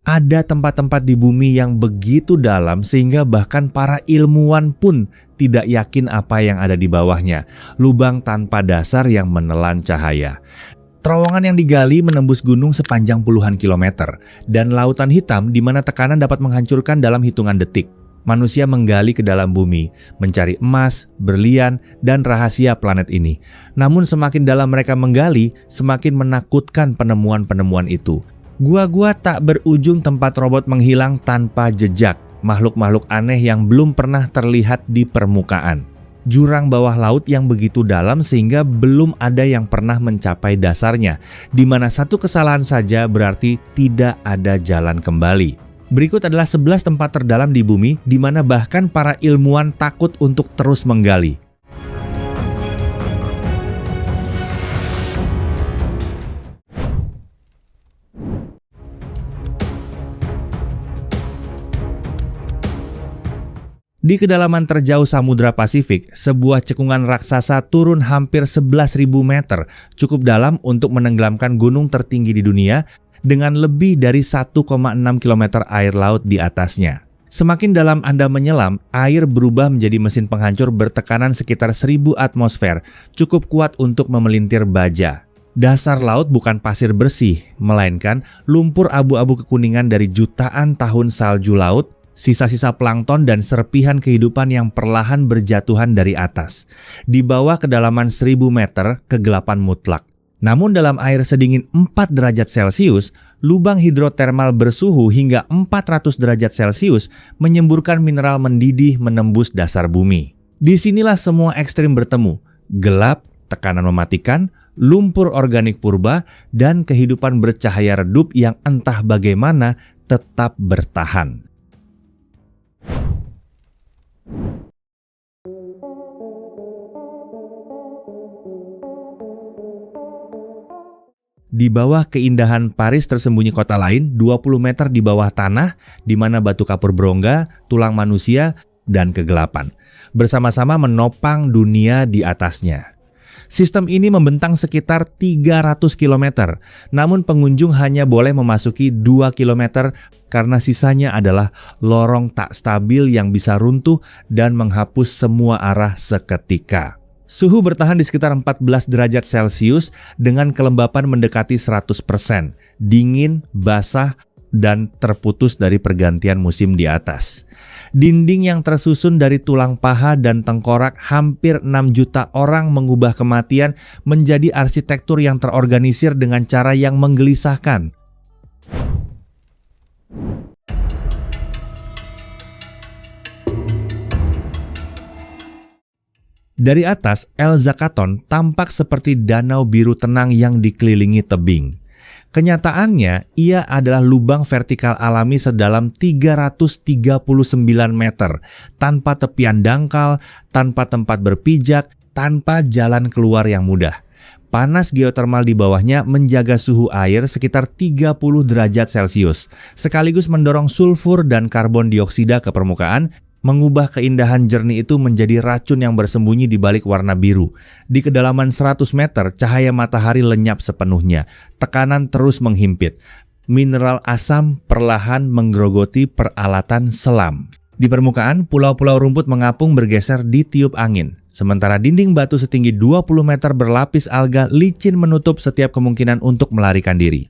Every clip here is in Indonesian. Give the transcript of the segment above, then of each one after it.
Ada tempat-tempat di bumi yang begitu dalam sehingga bahkan para ilmuwan pun tidak yakin apa yang ada di bawahnya. Lubang tanpa dasar yang menelan cahaya. Terowongan yang digali menembus gunung sepanjang puluhan kilometer dan lautan hitam di mana tekanan dapat menghancurkan dalam hitungan detik. Manusia menggali ke dalam bumi, mencari emas, berlian, dan rahasia planet ini. Namun semakin dalam mereka menggali, semakin menakutkan penemuan-penemuan itu. Gua-gua tak berujung tempat robot menghilang tanpa jejak, makhluk-makhluk aneh yang belum pernah terlihat di permukaan. Jurang bawah laut yang begitu dalam sehingga belum ada yang pernah mencapai dasarnya, di mana satu kesalahan saja berarti tidak ada jalan kembali. Berikut adalah 11 tempat terdalam di bumi di mana bahkan para ilmuwan takut untuk terus menggali. Di kedalaman terjauh Samudra Pasifik, sebuah cekungan raksasa turun hampir 11.000 meter, cukup dalam untuk menenggelamkan gunung tertinggi di dunia dengan lebih dari 1,6 km air laut di atasnya. Semakin dalam Anda menyelam, air berubah menjadi mesin penghancur bertekanan sekitar 1000 atmosfer, cukup kuat untuk memelintir baja. Dasar laut bukan pasir bersih, melainkan lumpur abu-abu kekuningan dari jutaan tahun salju laut, sisa-sisa plankton dan serpihan kehidupan yang perlahan berjatuhan dari atas. Di bawah kedalaman 1000 meter, kegelapan mutlak. Namun dalam air sedingin 4 derajat Celcius, lubang hidrotermal bersuhu hingga 400 derajat Celcius menyemburkan mineral mendidih menembus dasar bumi. Disinilah semua ekstrim bertemu, gelap, tekanan mematikan, lumpur organik purba, dan kehidupan bercahaya redup yang entah bagaimana tetap bertahan. Di bawah keindahan Paris tersembunyi kota lain, 20 meter di bawah tanah, di mana batu kapur berongga, tulang manusia, dan kegelapan. Bersama-sama menopang dunia di atasnya. Sistem ini membentang sekitar 300 km, namun pengunjung hanya boleh memasuki 2 km karena sisanya adalah lorong tak stabil yang bisa runtuh dan menghapus semua arah seketika. Suhu bertahan di sekitar 14 derajat Celcius dengan kelembapan mendekati 100%, dingin, basah, dan terputus dari pergantian musim di atas. Dinding yang tersusun dari tulang paha dan tengkorak hampir 6 juta orang mengubah kematian menjadi arsitektur yang terorganisir dengan cara yang menggelisahkan. Dari atas, El Zakaton tampak seperti danau biru tenang yang dikelilingi tebing. Kenyataannya, ia adalah lubang vertikal alami sedalam 339 meter, tanpa tepian dangkal, tanpa tempat berpijak, tanpa jalan keluar yang mudah. Panas geotermal di bawahnya menjaga suhu air sekitar 30 derajat Celcius, sekaligus mendorong sulfur dan karbon dioksida ke permukaan, mengubah keindahan jernih itu menjadi racun yang bersembunyi di balik warna biru. Di kedalaman 100 meter, cahaya matahari lenyap sepenuhnya. Tekanan terus menghimpit. Mineral asam perlahan menggerogoti peralatan selam. Di permukaan, pulau-pulau rumput mengapung bergeser ditiup angin. Sementara dinding batu setinggi 20 meter berlapis alga licin menutup setiap kemungkinan untuk melarikan diri.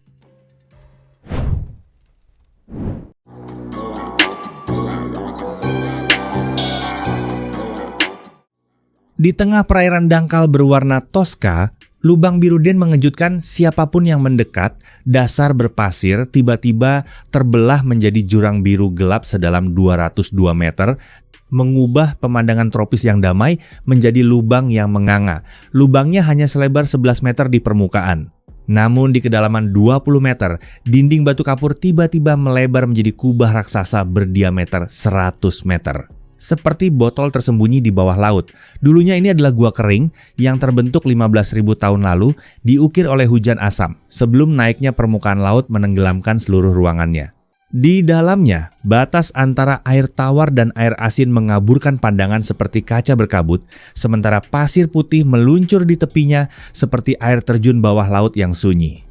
Di tengah perairan dangkal berwarna toska, lubang biru den mengejutkan siapapun yang mendekat. Dasar berpasir tiba-tiba terbelah menjadi jurang biru gelap sedalam 202 meter, mengubah pemandangan tropis yang damai menjadi lubang yang menganga. Lubangnya hanya selebar 11 meter di permukaan. Namun di kedalaman 20 meter, dinding batu kapur tiba-tiba melebar menjadi kubah raksasa berdiameter 100 meter. Seperti botol tersembunyi di bawah laut. Dulunya ini adalah gua kering yang terbentuk 15.000 tahun lalu, diukir oleh hujan asam, sebelum naiknya permukaan laut menenggelamkan seluruh ruangannya. Di dalamnya, batas antara air tawar dan air asin mengaburkan pandangan seperti kaca berkabut, sementara pasir putih meluncur di tepinya seperti air terjun bawah laut yang sunyi.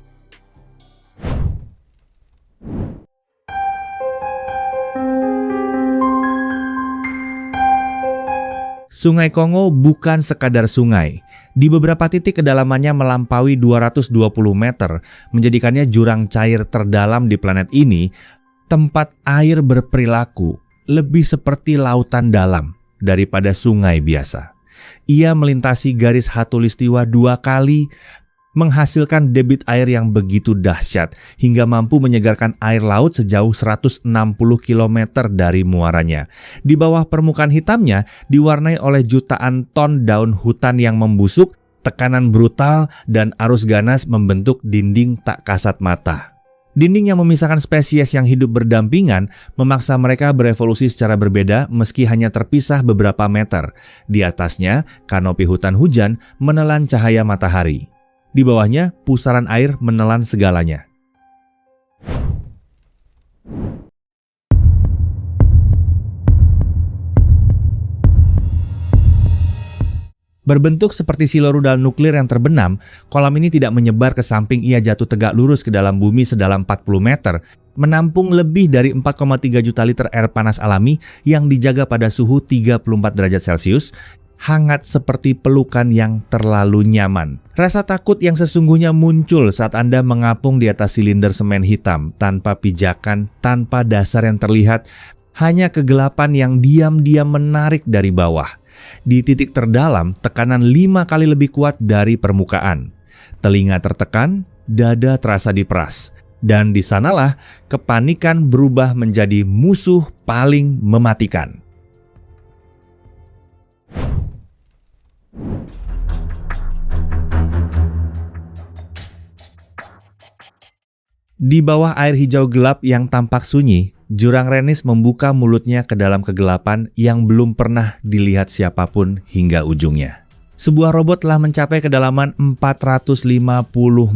Sungai Kongo bukan sekadar sungai. Di beberapa titik kedalamannya melampaui 220 meter, menjadikannya jurang cair terdalam di planet ini, tempat air berperilaku lebih seperti lautan dalam daripada sungai biasa. Ia melintasi garis khatulistiwa 2 kali, menghasilkan debit air yang begitu dahsyat hingga mampu menyegarkan air laut sejauh 160 km dari muaranya. Di bawah permukaan hitamnya diwarnai oleh jutaan ton daun hutan yang membusuk, tekanan brutal, dan arus ganas membentuk dinding tak kasat mata. Dinding yang memisahkan spesies yang hidup berdampingan memaksa mereka berevolusi secara berbeda meski hanya terpisah beberapa meter. Di atasnya, kanopi hutan hujan menelan cahaya matahari. Di bawahnya, pusaran air menelan segalanya. Berbentuk seperti silo rudal nuklir yang terbenam, kolam ini tidak menyebar ke samping ia jatuh tegak lurus ke dalam bumi sedalam 40 meter, menampung lebih dari 4,3 juta liter air panas alami yang dijaga pada suhu 34 derajat Celcius, hangat seperti pelukan yang terlalu nyaman. Rasa takut yang sesungguhnya muncul saat Anda mengapung di atas silinder semen hitam, tanpa pijakan, tanpa dasar yang terlihat, hanya kegelapan yang diam-diam menarik dari bawah. Di titik terdalam, tekanan 5 kali lebih kuat dari permukaan. Telinga tertekan, dada terasa diperas. Dan di sanalah kepanikan berubah menjadi musuh paling mematikan. Di bawah air hijau gelap yang tampak sunyi, jurang Rennis membuka mulutnya ke dalam kegelapan yang belum pernah dilihat siapapun hingga ujungnya. Sebuah robot telah mencapai kedalaman 450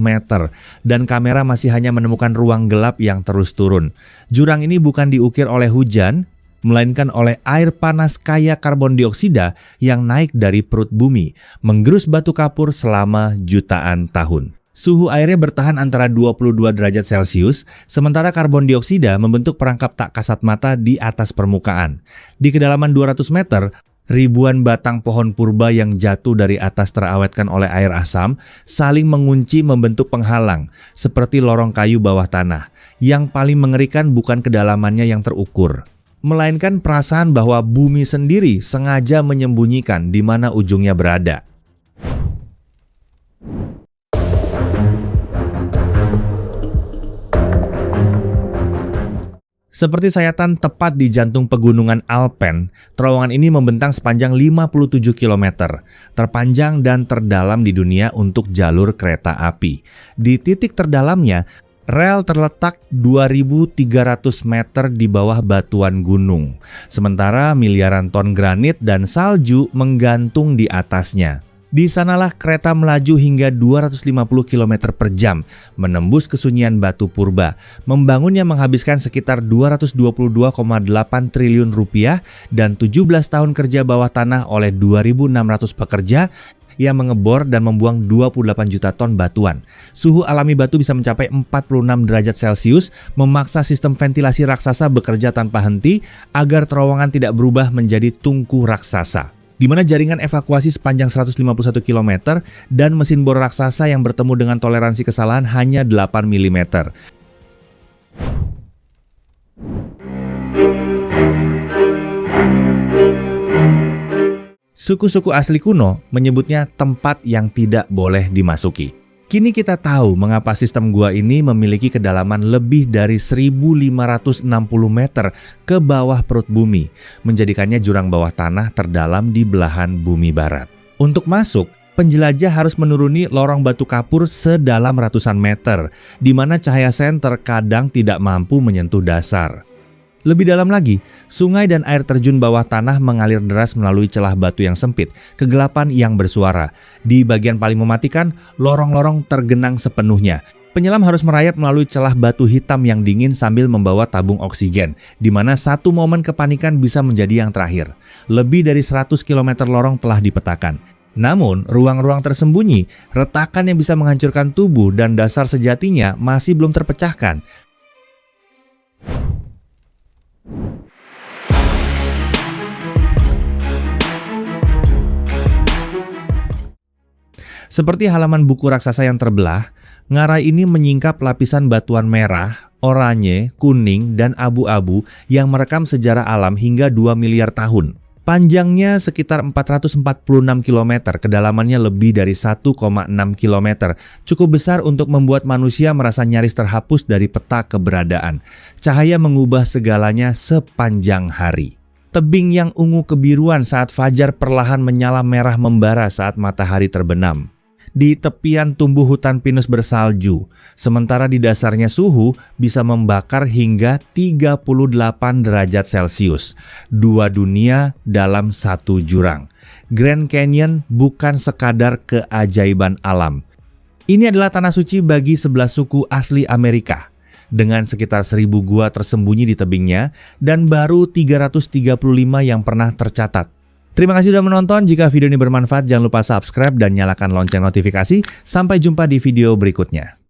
meter dan kamera masih hanya menemukan ruang gelap yang terus turun. Jurang ini bukan diukir oleh hujan, melainkan oleh air panas kaya karbon dioksida yang naik dari perut bumi, menggerus batu kapur selama jutaan tahun. Suhu airnya bertahan antara 22 derajat Celcius, sementara karbon dioksida membentuk perangkap tak kasat mata di atas permukaan. Di kedalaman 200 meter, ribuan batang pohon purba yang jatuh dari atas terawetkan oleh air asam saling mengunci membentuk penghalang, seperti lorong kayu bawah tanah. Yang paling mengerikan bukan kedalamannya yang terukur, melainkan perasaan bahwa bumi sendiri sengaja menyembunyikan di mana ujungnya berada. Seperti sayatan tepat di jantung pegunungan Alpen, terowongan ini membentang sepanjang 57 km, terpanjang dan terdalam di dunia untuk jalur kereta api. Di titik terdalamnya, rel terletak 2.300 meter di bawah batuan gunung, sementara miliaran ton granit dan salju menggantung di atasnya. Di sanalah kereta melaju hingga 250 km per jam, menembus kesunyian batu purba. Membangunnya menghabiskan sekitar 222,8 triliun rupiah dan 17 tahun kerja bawah tanah oleh 2.600 pekerja yang mengebor dan membuang 28 juta ton batuan. Suhu alami batu bisa mencapai 46 derajat Celcius, memaksa sistem ventilasi raksasa bekerja tanpa henti agar terowongan tidak berubah menjadi tungku raksasa, di mana jaringan evakuasi sepanjang 151 km dan mesin bor raksasa yang bertemu dengan toleransi kesalahan hanya 8 mm. Suku-suku asli kuno menyebutnya tempat yang tidak boleh dimasuki. Kini kita tahu mengapa sistem gua ini memiliki kedalaman lebih dari 1.560 meter ke bawah perut bumi, menjadikannya jurang bawah tanah terdalam di belahan bumi barat. Untuk masuk, penjelajah harus menuruni lorong batu kapur sedalam ratusan meter, di mana cahaya sen terkadang tidak mampu menyentuh dasar. Lebih dalam lagi, sungai dan air terjun bawah tanah mengalir deras melalui celah batu yang sempit, kegelapan yang bersuara. Di bagian paling mematikan, lorong-lorong tergenang sepenuhnya. Penyelam harus merayap melalui celah batu hitam yang dingin sambil membawa tabung oksigen, di mana satu momen kepanikan bisa menjadi yang terakhir. Lebih dari 100 km lorong telah dipetakan. Namun, ruang-ruang tersembunyi, retakan yang bisa menghancurkan tubuh dan dasar sejatinya masih belum terpecahkan. Seperti halaman buku raksasa yang terbelah, ngarai ini menyingkap lapisan batuan merah, oranye, kuning, dan abu-abu yang merekam sejarah alam hingga 2 miliar tahun. Panjangnya sekitar 446 km, kedalamannya lebih dari 1,6 km. Cukup besar untuk membuat manusia merasa nyaris terhapus dari peta keberadaan. Cahaya mengubah segalanya sepanjang hari. Tebing yang ungu kebiruan saat fajar perlahan menyala merah membara saat matahari terbenam. Di tepian tumbuh hutan pinus bersalju, sementara di dasarnya suhu bisa membakar hingga 38 derajat Celcius. Dua dunia dalam satu jurang. Grand Canyon bukan sekadar keajaiban alam. Ini adalah tanah suci bagi 11 suku asli Amerika, dengan sekitar 1000 gua tersembunyi di tebingnya dan baru 335 yang pernah tercatat. Terima kasih sudah menonton. Jika video ini bermanfaat, jangan lupa subscribe dan nyalakan lonceng notifikasi. Sampai jumpa di video berikutnya.